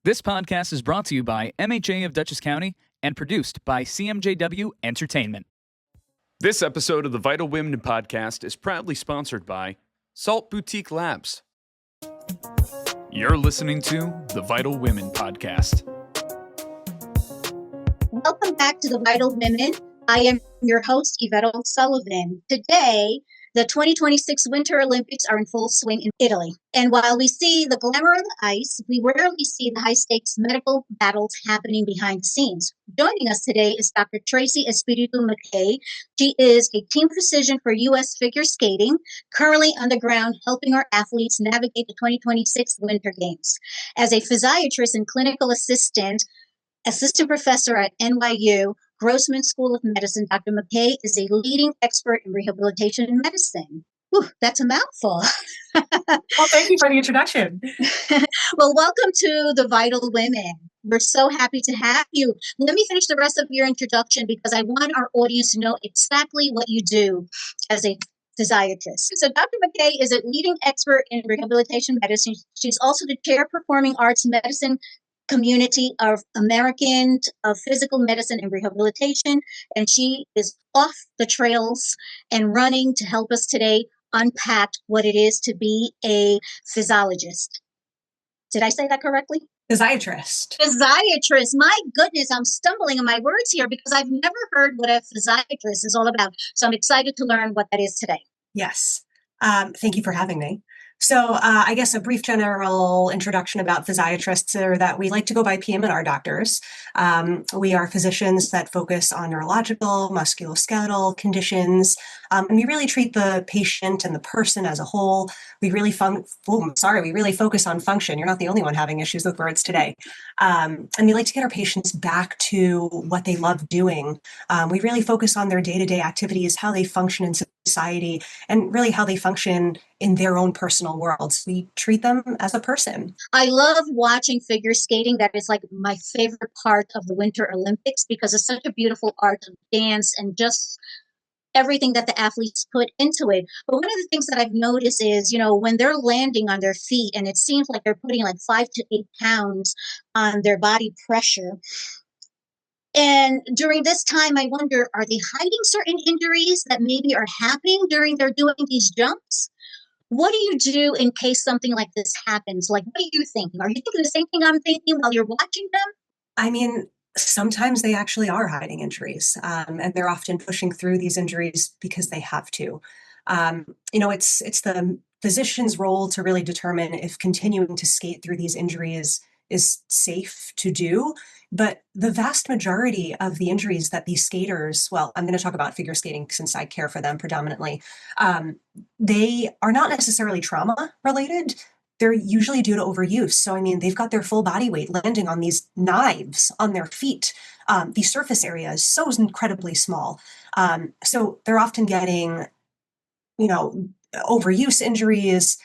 This podcast is brought to you by MHA of Dutchess County and produced by CMJW Entertainment. This episode of the Vital Women podcast is proudly sponsored by Salt Boutique Labs. You're listening to the Vital Women podcast. Welcome back to the Vital Women. I am your host, Yvette O'Sullivan. Today, the 2026 Winter Olympics are in full swing in Italy. And while we see the glamour of the ice, we rarely see the high-stakes medical battles happening behind the scenes. Joining us today is Dr. Tracy Espiritu McKay. She is a team physician for U.S. figure skating, currently on the ground helping our athletes navigate the 2026 Winter Games. As a physiatrist and clinical assistant professor at NYU Grossman School of Medicine, Dr. McKay is a leading expert in rehabilitation medicine. Whew, that's a mouthful. Well, thank you for the introduction. Well, welcome to the Vital Women. We're so happy to have you. Let me finish the rest of your introduction because I want our audience to know exactly what you do as a physiatrist. So Dr. McKay is a leading expert in rehabilitation medicine. She's also the chair of Performing Arts Medicine Community of American of Physical Medicine and Rehabilitation, and she is off the trails and running to help us today unpack what it is to be a physiologist. Did I say that correctly? Physiatrist. Physiatrist. My goodness, I'm stumbling on my words here because I've never heard what a physiatrist is all about. So I'm excited to learn what that is today. Yes. Thank you for having me. So I guess a brief general introduction about physiatrists are that we like to go by PM&R doctors. We are physicians that focus on neurological, musculoskeletal conditions, and we really treat the patient and the person as a whole. We really focus on function. You're not the only one having issues with words today. And we like to get our patients back to what they love doing. We really focus on their day-to-day activities, how they function in society, and really how they function in their own personal worlds. We treat them as a person. I love watching figure skating. That is like my favorite part of the Winter Olympics because it's such a beautiful art of dance and just everything that the athletes put into it. But one of the things that I've noticed is, when they're landing on their feet and it seems like they're putting like 5 to 8 pounds on their body pressure. And during this time, I wonder, are they hiding certain injuries that maybe are happening during they're doing these jumps? What do you do in case something like this happens? Like, what are you thinking? Are you thinking the same thing I'm thinking while you're watching them? I mean, sometimes they actually are hiding injuries, and they're often pushing through these injuries because they have to. It's the physician's role to really determine if continuing to skate through these injuries is safe to do. But the vast majority of the injuries that these skaters, well, I'm going to talk about figure skating since I care for them predominantly, they are not necessarily trauma related. They're usually due to overuse. So, they've got their full body weight landing on these knives on their feet. The surface area is so incredibly small. So they're often getting, overuse injuries,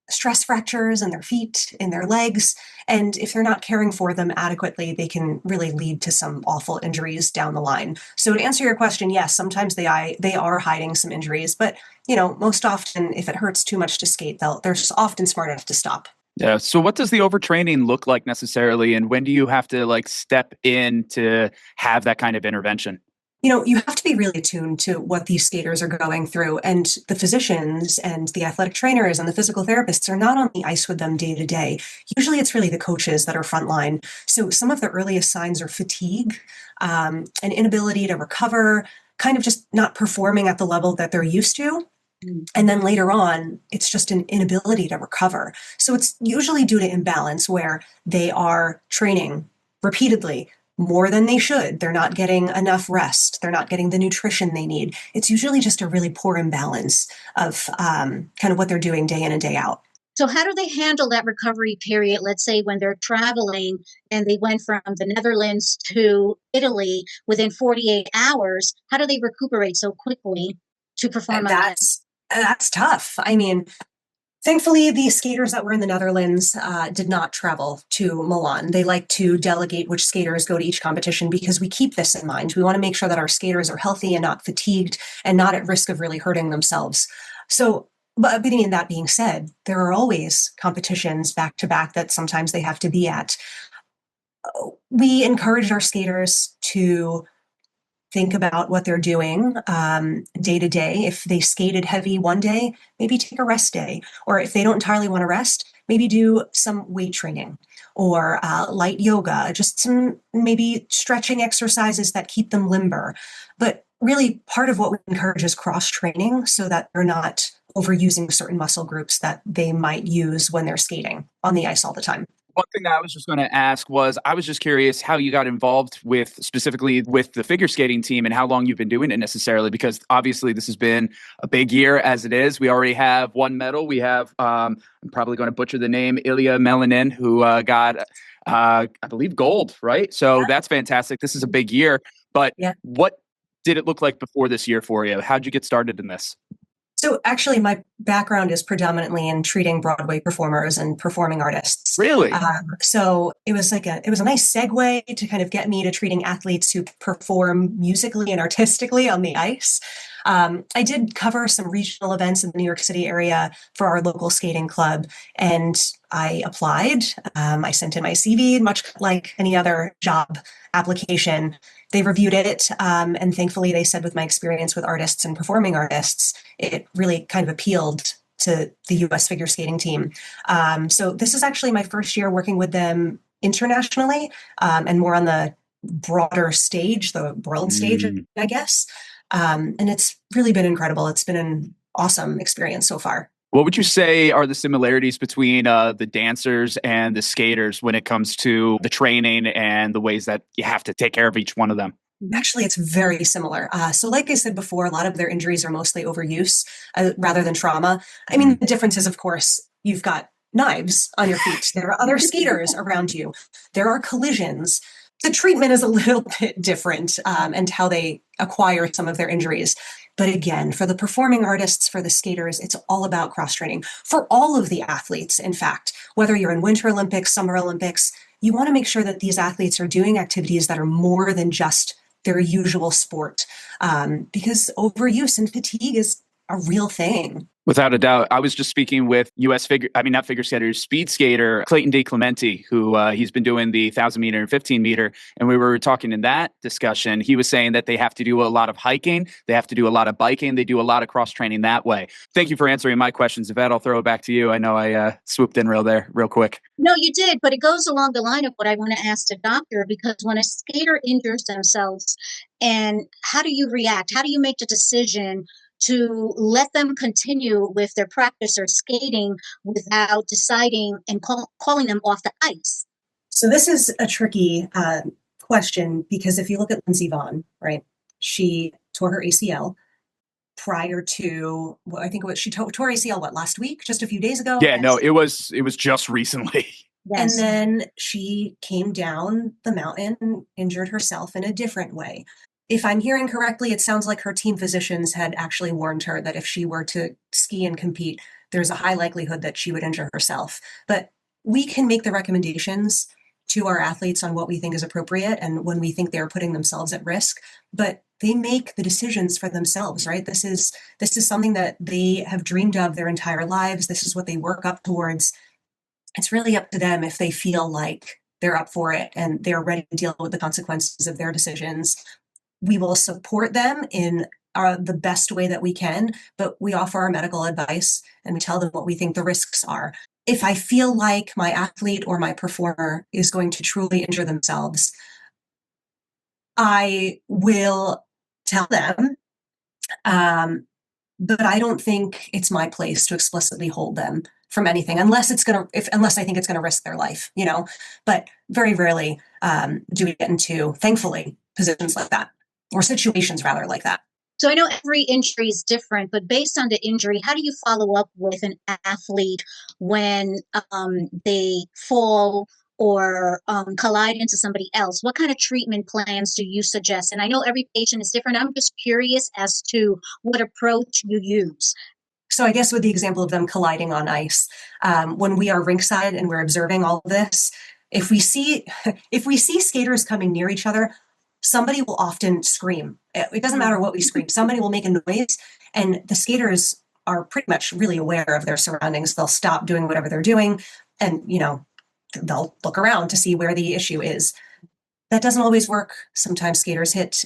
stress fractures in their feet, in their legs. And if they're not caring for them adequately, they can really lead to some awful injuries down the line. So to answer your question, yes, sometimes they are hiding some injuries, but most often if it hurts too much to skate, they're just often smart enough to stop. Yeah. So what does the overtraining look like necessarily? And when do you have to step in to have that kind of intervention? You have to be really attuned to what these skaters are going through, and the physicians and the athletic trainers and the physical therapists are not on the ice with them day to day. Usually it's really the coaches that are frontline. So some of the earliest signs are fatigue, an inability to recover, kind of just not performing at the level that they're used to. And then later on, it's just an inability to recover. So it's usually due to imbalance where they are training repeatedly, more than they should. They're not getting enough rest. They're not getting the nutrition they need. It's usually just a really poor imbalance of kind of what they're doing day in and day out. So how do they handle that recovery period? Let's say when they're traveling and they went from the Netherlands to Italy within 48 hours, how do they recuperate so quickly to perform? That's tough. Thankfully, the skaters that were in the Netherlands did not travel to Milan. They like to delegate which skaters go to each competition because we keep this in mind. We want to make sure that our skaters are healthy and not fatigued and not at risk of really hurting themselves. So But in that being said, there are always competitions back to back that sometimes they have to be at. We encourage our skaters to think about what they're doing day to day. If they skated heavy one day, maybe take a rest day. Or if they don't entirely want to rest, maybe do some weight training or light yoga, just some maybe stretching exercises that keep them limber. But really, part of what we encourage is cross training so that they're not overusing certain muscle groups that they might use when they're skating on the ice all the time. One thing that I was just going to ask was, I was just curious how you got involved specifically with the figure skating team and how long you've been doing it necessarily, because obviously this has been a big year as it is. We already have one medal. We have, I'm probably going to butcher the name, Ilya Melanin, who got, I believe, gold, right? So that's fantastic. This is a big year, but what did it look like before this year for you? How'd you get started in this? So actually, my background is predominantly in treating Broadway performers and performing artists. Really? So it was a nice segue to kind of get me to treating athletes who perform musically and artistically on the ice. I did cover some regional events in the New York City area for our local skating club, and I applied. I sent in my CV, much like any other job application. They reviewed it, and thankfully they said with my experience with artists and performing artists, it really kind of appealed to the U.S. figure skating team. So this is actually my first year working with them internationally, and more on the broader stage, the world stage, I guess. And it's really been incredible. It's been an awesome experience so far. What would you say are the similarities between the dancers and the skaters when it comes to the training and the ways that you have to take care of each one of them? Actually, it's very similar. So like I said before, a lot of their injuries are mostly overuse rather than trauma. I mean, the difference is, of course, you've got knives on your feet. There are other skaters around you. There are collisions. The treatment is a little bit different and how they acquire some of their injuries. But again, for the performing artists, for the skaters, it's all about cross-training. For all of the athletes, in fact, whether you're in Winter Olympics, Summer Olympics, you want to make sure that these athletes are doing activities that are more than just their usual sport, because overuse and fatigue is a real thing. Without a doubt. I was just speaking with not figure skaters, speed skater, Clayton DeClementi, who he's been doing the 1,000 meter and 15 meter. And we were talking in that discussion. He was saying that they have to do a lot of hiking. They have to do a lot of biking. They do a lot of cross training that way. Thank you for answering my questions. Yvette, I'll throw it back to you. I know I swooped in real quick. No, you did, but it goes along the line of what I want to ask the doctor, because when a skater injures themselves, and how do you react? How do you make the decision to let them continue with their practice or skating without deciding and calling them off the ice? So this is a tricky question, because if you look at Lindsey Vonn, right, she tore her ACL prior to, well, I think she tore ACL, last week, just a few days ago? Yeah, no, it was just recently. Yes. And then she came down the mountain and injured herself in a different way. If I'm hearing correctly, it sounds like her team physicians had actually warned her that if she were to ski and compete, there's a high likelihood that she would injure herself. But we can make the recommendations to our athletes on what we think is appropriate and when we think they're putting themselves at risk, but they make the decisions for themselves, right? This is something that they have dreamed of their entire lives. This is what they work up towards. It's really up to them if they feel like they're up for it and they're ready to deal with the consequences of their decisions. We will support them in the best way that we can, but we offer our medical advice and we tell them what we think the risks are. If I feel like my athlete or my performer is going to truly injure themselves, I will tell them, but I don't think it's my place to explicitly hold them from anything, unless I think it's going to risk their life, but very rarely do we get into, thankfully, positions like that, or situations rather like that. So I know every injury is different, but based on the injury, how do you follow up with an athlete when they fall or collide into somebody else? What kind of treatment plans do you suggest? And I know every patient is different. I'm just curious as to what approach you use. So I guess with the example of them colliding on ice, when we are rink-side and we're observing all of this, if we see skaters coming near each other, somebody will often scream. It doesn't matter what we scream. Somebody will make a noise, and the skaters are pretty much really aware of their surroundings. They'll stop doing whatever they're doing and, they'll look around to see where the issue is. That doesn't always work. Sometimes skaters hit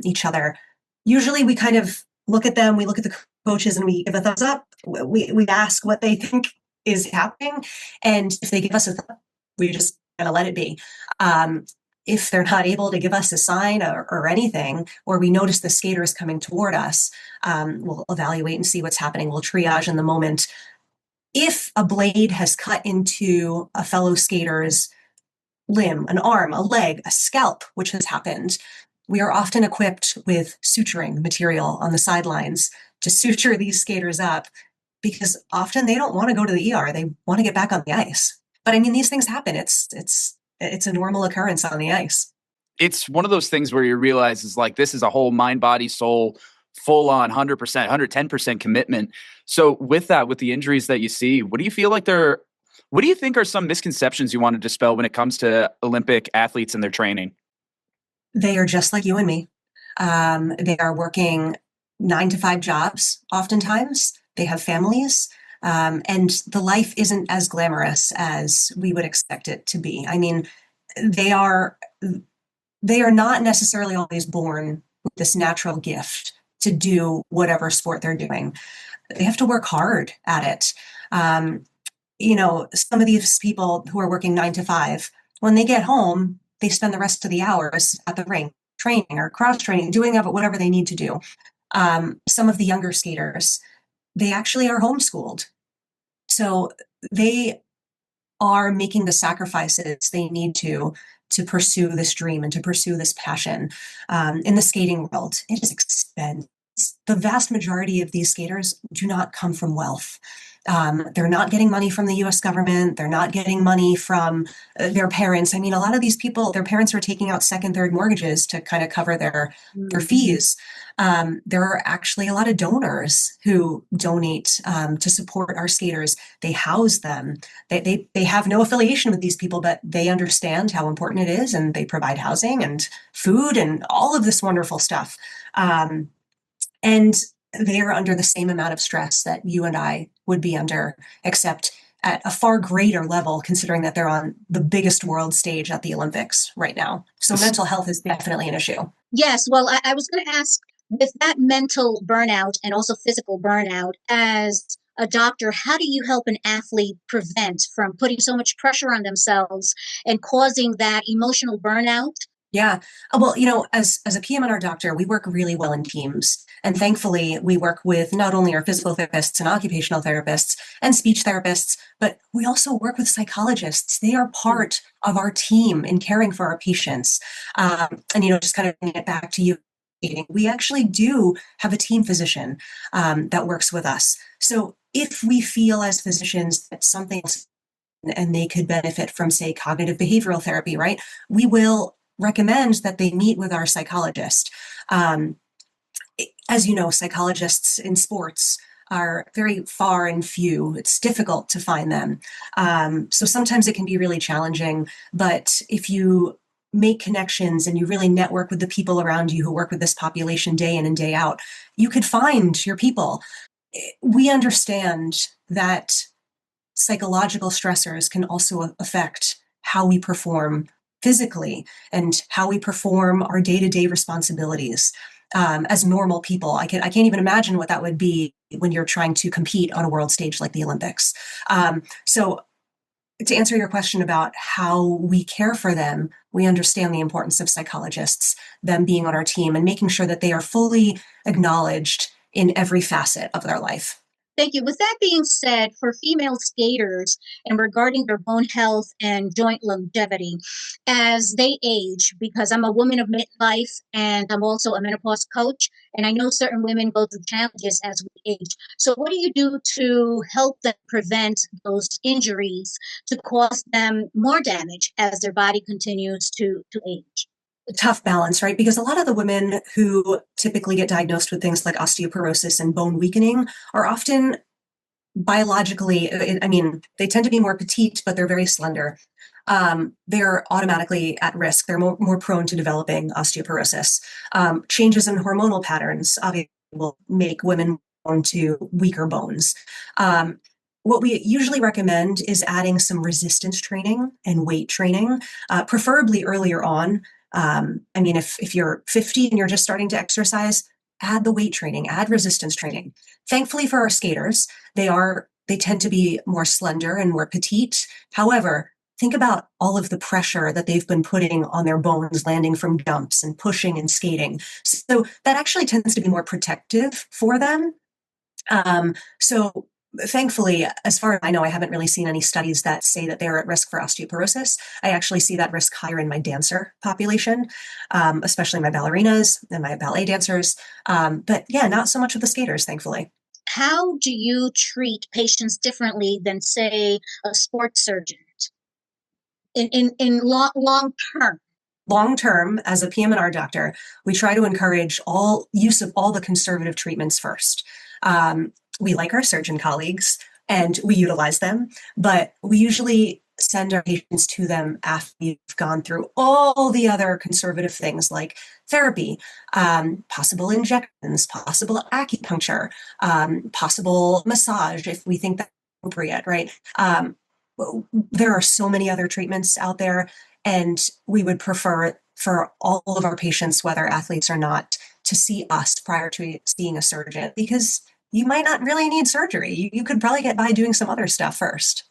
each other. Usually we kind of look at them, we look at the coaches and we give a thumbs up. We ask what they think is happening. And if they give us a thumbs up, we just kind of let it be. If they're not able to give us a sign or anything, or we notice the skater is coming toward us, we'll evaluate and see what's happening. We'll triage in the moment. If a blade has cut into a fellow skater's limb, an arm, a leg, a scalp, which has happened, we are often equipped with suturing material on the sidelines to suture these skaters up, because often they don't want to go to the ER. They want to get back on the ice. But I mean, these things happen. It's a normal occurrence on the ice. It's one of those things where you realize is like, this is a whole mind, body, soul, full on 100%, 110% commitment. So with that, with the injuries that you see, what do you feel like what do you think are some misconceptions you want to dispel when it comes to Olympic athletes and their training? They are just like you and me. They are working 9-to-5 jobs. Oftentimes they have families. And the life isn't as glamorous as we would expect it to be. I mean, they are not necessarily always born with this natural gift to do whatever sport they're doing. They have to work hard at it. Some of these people who are working 9-to-5, when they get home, they spend the rest of the hours at the rink training or cross training, doing whatever they need to do. Some of the younger skaters, they actually are homeschooled. So they are making the sacrifices they need to pursue this dream and to pursue this passion. In the skating world, it is expensive. The vast majority of these skaters do not come from wealth. They're not getting money from the US government. They're not getting money from their parents. I mean, a lot of these people, their parents are taking out second, third mortgages to kind of cover their fees. There are actually a lot of donors who donate to support our skaters. They house them. They have no affiliation with these people, but they understand how important it is, and they provide housing and food and all of this wonderful stuff. And they are under the same amount of stress that you and I would be under, except at a far greater level, considering that they're on the biggest world stage at the Olympics right now. So mental health is definitely an issue. Yes, well, I was going to ask, with that mental burnout and also physical burnout, as a doctor, how do you help an athlete prevent from putting so much pressure on themselves and causing that emotional burnout? Yeah. Well, as a PM&R doctor, we work really well in teams. And thankfully, we work with not only our physical therapists and occupational therapists and speech therapists, but we also work with psychologists. They are part of our team in caring for our patients. And, just kind of bringing it back to you, we actually do have a team physician that works with us. So if we feel as physicians that something else and they could benefit from, say, cognitive behavioral therapy, right, we will recommend that they meet with our psychologist. As you know, psychologists in sports are very far and few. It's difficult to find them. So sometimes it can be really challenging, but if you make connections and you really network with the people around you who work with this population day in and day out, you could find your people. We understand that psychological stressors can also affect how we perform physically and how we perform our day-to-day responsibilities as normal people. I can't even imagine what that would be when you're trying to compete on a world stage like the Olympics. So to answer your question about how we care for them, we understand the importance of psychologists, them being on our team and making sure that they are fully acknowledged in every facet of their life. Thank you. With that being said, for female skaters and regarding their bone health and joint longevity, as they age, because I'm a woman of midlife and I'm also a menopause coach, and I know certain women go through challenges as we age. So what do you do to help them prevent those injuries to cause them more damage as their body continues to age? A tough balance, right? Because a lot of the women who typically get diagnosed with things like osteoporosis and bone weakening are often biologically, they tend to be more petite, but they're very slender. They're automatically at risk. They're more prone to developing osteoporosis. Changes in hormonal patterns obviously will make women prone to weaker bones. What we usually recommend is adding some resistance training and weight training, preferably earlier on. If you're 50 and you're just starting to exercise, add the weight training, add resistance training. Thankfully for our skaters, they tend to be more slender and more petite. However, think about all of the pressure that they've been putting on their bones landing from jumps and pushing and skating. So that actually tends to be more protective for them. So thankfully, as far as I know, I haven't really seen any studies that say that they're at risk for osteoporosis. I actually see that risk higher in my dancer population, especially my ballerinas and my ballet dancers. But yeah, not so much with the skaters, thankfully. How do you treat patients differently than, say, a sports surgeon in long term? Long term, as a PM&R doctor, we try to encourage use of all the conservative treatments first. We like our surgeon colleagues and we utilize them, but we usually send our patients to them after we've gone through all the other conservative things like therapy, possible injections, possible acupuncture, possible massage if we think that's appropriate, right? There are so many other treatments out there, and we would prefer for all of our patients, whether athletes or not, to see us prior to seeing a surgeon, because you might not really need surgery. You could probably get by doing some other stuff first.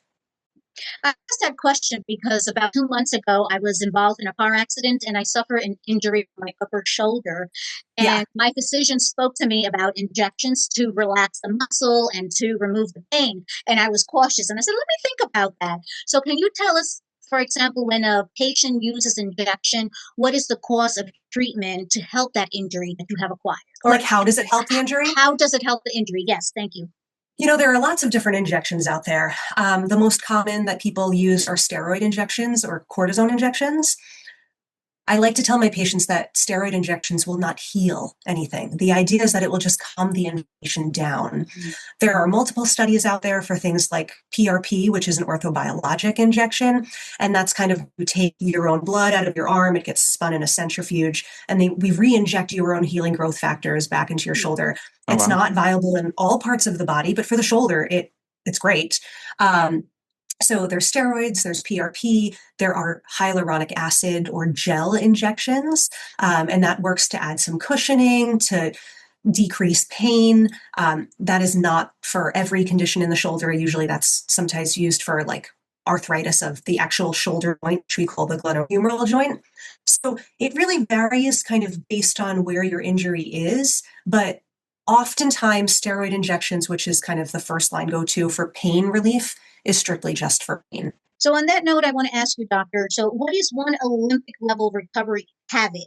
I asked that question because about 2 months ago, I was involved in a car accident and I suffered an injury to my upper shoulder. And my physician spoke to me about injections to relax the muscle and to remove the pain. And I was cautious. And I said, let me think about that. So can you tell us, for example, when a patient uses injection, what is the course of treatment to help that injury that you have acquired? Like, how does it help the injury? How does it help the injury? Yes, thank you. There are lots of different injections out there. The most common that people use are steroid injections or cortisone injections. I like to tell my patients that steroid injections will not heal anything. The idea is that it will just calm the inflammation down. There are multiple studies out there for things like PRP, which is an orthobiologic injection. And that's kind of, you take your own blood out of your arm, it gets spun in a centrifuge, and we re-inject your own healing growth factors back into your shoulder. It's not viable in all parts of the body, but for the shoulder, it's great. So there's steroids, there's PRP, there are hyaluronic acid or gel injections, and that works to add some cushioning, to decrease pain. That is not for every condition in the shoulder. Usually that's sometimes used for like arthritis of the actual shoulder joint, which we call the glenohumeral joint. So it really varies kind of based on where your injury is, but oftentimes steroid injections, which is kind of the first line go-to for pain relief, is strictly just for pain. So on that note, I want to ask you, doctor, so what is one Olympic level recovery habit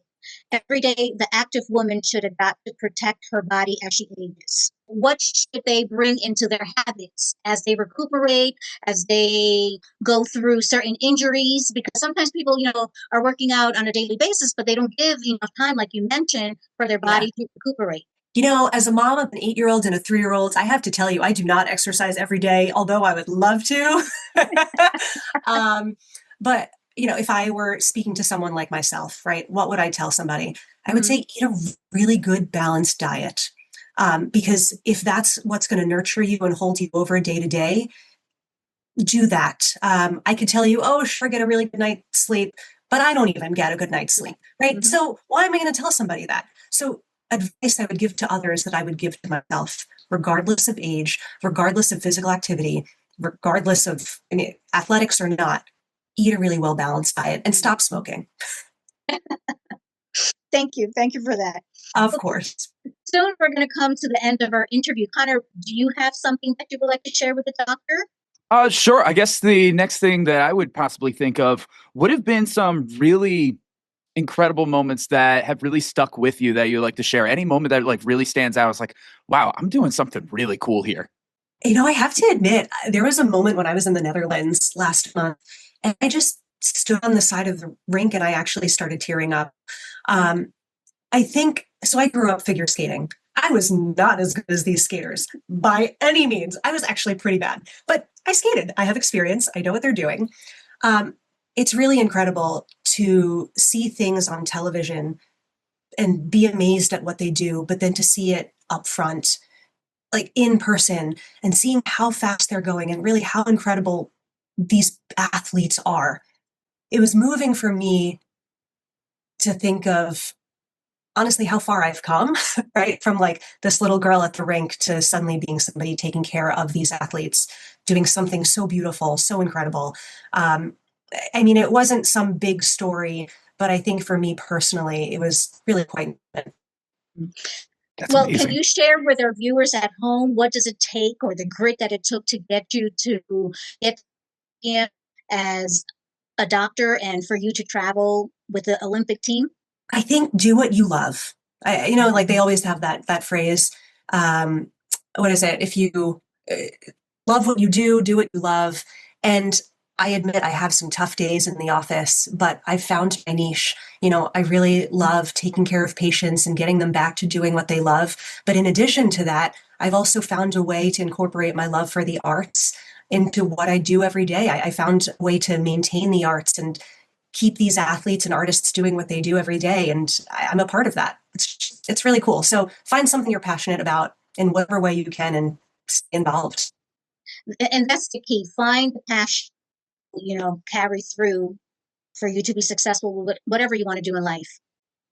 every day the active woman should adopt to protect her body as she ages? What should they bring into their habits as they recuperate, as they go through certain injuries? Because sometimes people, are working out on a daily basis, but they don't give enough time, like you mentioned, for their body to recuperate. As a mom of an 8-year-old and a 3-year-old, I have to tell you, I do not exercise every day, although I would love to. But, if I were speaking to someone like myself, right, what would I tell somebody? I would say eat a really good balanced diet. Because if that's what's going to nurture you and hold you over day to day, do that. I could tell you, oh, sure, get a really good night's sleep, but I don't even get a good night's sleep, right? So why am I going to tell somebody that? So advice I would give to others that I would give to myself, regardless of age, regardless of physical activity, regardless of athletics or not, eat a really well-balanced diet and stop smoking. Thank you. Thank you for that. Of course. Soon we're going to come to the end of our interview. Connor, do you have something that you would like to share with the doctor? Sure. I guess the next thing that I would possibly think of would have been some really incredible moments that have really stuck with you that you like to share. Any moment that like really stands out. It's like, wow, I'm doing something really cool here. I have to admit, there was a moment when I was in the Netherlands last month, and I just stood on the side of the rink and I actually started tearing up. I grew up figure skating. I was not as good as these skaters by any means. I was actually pretty bad, but I skated. I have experience. I know what they're doing. It's really incredible to see things on television and be amazed at what they do, but then to see it up front like in person and seeing how fast they're going and really how incredible these athletes are. It was moving for me to think of honestly how far I've come, right? From like this little girl at the rink to suddenly being somebody taking care of these athletes, doing something so beautiful, so incredible. I mean, it wasn't some big story, but I think for me personally, it was really quite. That's Well, amazing. can you share with our viewers at home what does it take or the grit that it took to get you to get in as a doctor and for you to travel with the Olympic team? I think do what you love. Like they always have that phrase. What is it? If you love what you do what you love. And I admit I have some tough days in the office, but I've found my niche. I really love taking care of patients and getting them back to doing what they love. But in addition to that, I've also found a way to incorporate my love for the arts into what I do every day. I found a way to maintain the arts and keep these athletes and artists doing what they do every day. And I'm a part of that. It's really cool. So find something you're passionate about in whatever way you can and stay involved. And that's the key. Find the passion, carry through for you to be successful with whatever you want to do in life.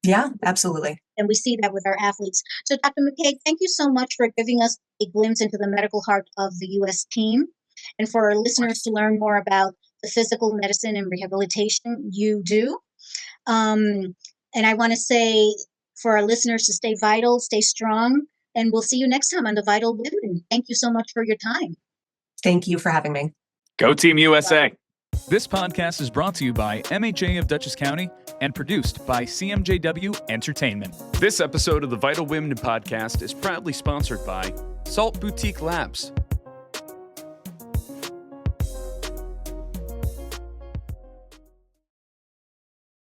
Yeah, absolutely. And we see that with our athletes. So Dr. McKay, thank you so much for giving us a glimpse into the medical heart of the U.S. team. And for our listeners to learn more about the physical medicine and rehabilitation you do. And I want to say for our listeners to stay vital, stay strong, and we'll see you next time on The Vital Women. Thank you so much for your time. Thank you for having me. Go Team USA. This podcast is brought to you by MHA of Dutchess County and produced by CMJW Entertainment. This episode of the Vital Women podcast is proudly sponsored by Salt Boutique Labs,